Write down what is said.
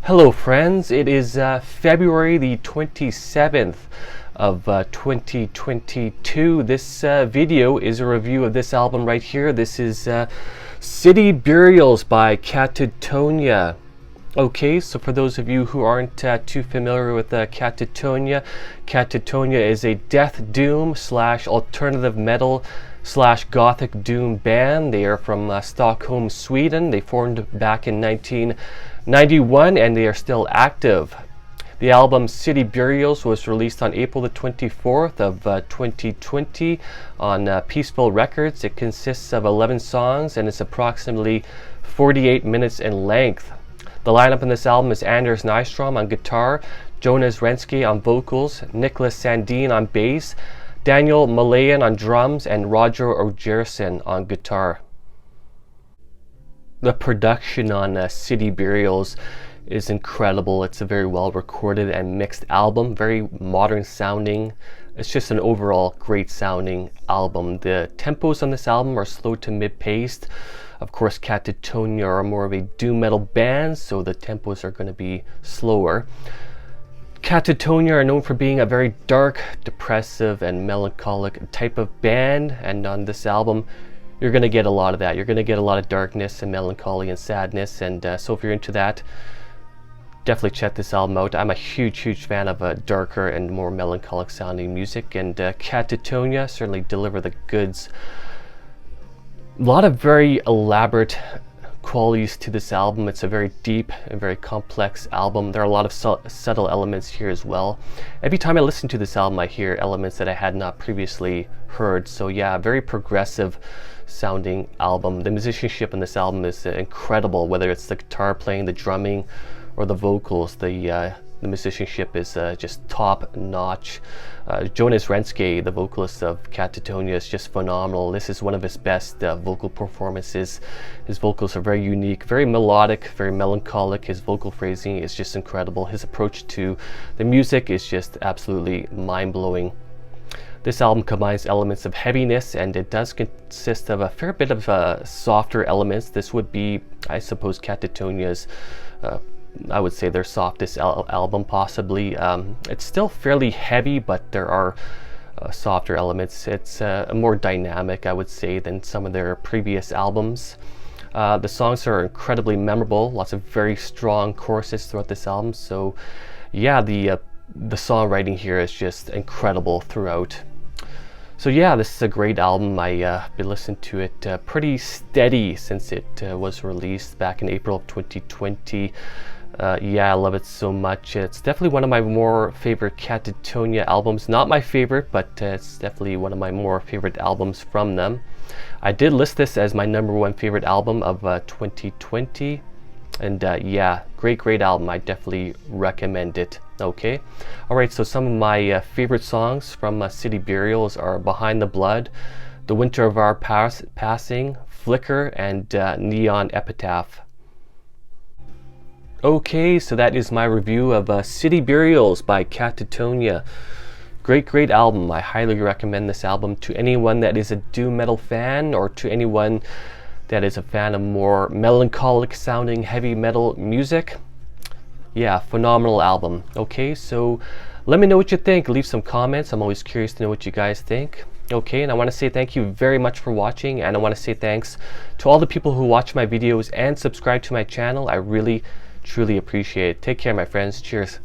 Hello friends, it is February the 27th of 2022. This video is a review of this album right here. This is City Burials by Katatonia. Okay, so for those of you who aren't too familiar with Katatonia, Katatonia is a death doom slash alternative metal slash gothic doom band. They are from Stockholm, Sweden. They formed back in 1991 and they are still active. The album City Burials was released on April the 24th of 2020 on Peaceful Records. It consists of 11 songs and it's approximately 48 minutes in length. The lineup in this album is Anders Nystrom on guitar, Jonas Renske on vocals, Nicholas Sandin on bass, Daniel Malayan on drums, and Roger Ogerson on guitar. The production on City Burials is incredible. It's a very well recorded and mixed album, very modern sounding. It's just an overall great sounding album. The tempos on this album are slow to mid-paced. Of course, Katatonia are more of a doom metal band, so the tempos are going to be slower. Katatonia are known for being a very dark, depressive, and melancholic type of band, and on this album you're going to get a lot of that. You're going to get a lot of darkness and melancholy and sadness, and so if you're into that, definitely check this album out. I'm a huge fan of darker and more melancholic sounding music, and Katatonia certainly deliver the goods. A lot of very elaborate qualities to this album. It's a very deep and very complex album. There are a lot of subtle elements here as well. Every time I listen to this album I hear elements that I had not previously heard. So yeah, very progressive sounding album. The musicianship in this album is incredible, whether it's the guitar playing, the drumming, or the vocals. The musicianship is just top notch. Jonas Renske, the vocalist of Katatonia, is just phenomenal. This is one of his best vocal performances. His vocals are very unique, very melodic, very melancholic. His vocal phrasing is just incredible. His approach to the music is just absolutely mind-blowing. This album combines elements of heaviness, and it does consist of a fair bit of softer elements. This would be, I suppose, Katatonia's I would say their softest album possibly. It's still fairly heavy, but there are softer elements. It's more dynamic, I would say, than some of their previous albums. The songs are incredibly memorable, lots of very strong choruses throughout this album. So yeah, the songwriting here is just incredible throughout. So yeah, this is a great album. I've been listening to it pretty steady since it was released back in April of 2020. Yeah, I love it so much. It's definitely one of my more favorite Katatonia albums. Not my favorite, but it's definitely one of my more favorite albums from them. I did list this as my #1 favorite album of 2020. And yeah, great album. I definitely recommend it. Okay, alright, so some of my favorite songs from City Burials are Behind the Blood, The Winter of Our Passing, Flicker, and Neon Epitaph. Okay, so that is my review of City Burials by Katatonia. Great album. I highly recommend this album to anyone that is a doom metal fan, or to anyone that is a fan of more melancholic sounding heavy metal music. Yeah, phenomenal album. Okay, so let me know what you think. Leave some comments. I'm always curious to know what you guys think. Okay, and I want to say thank you very much for watching, and I want to say thanks to all the people who watch my videos and subscribe to my channel. I really truly appreciate it. Take care, my friends. Cheers.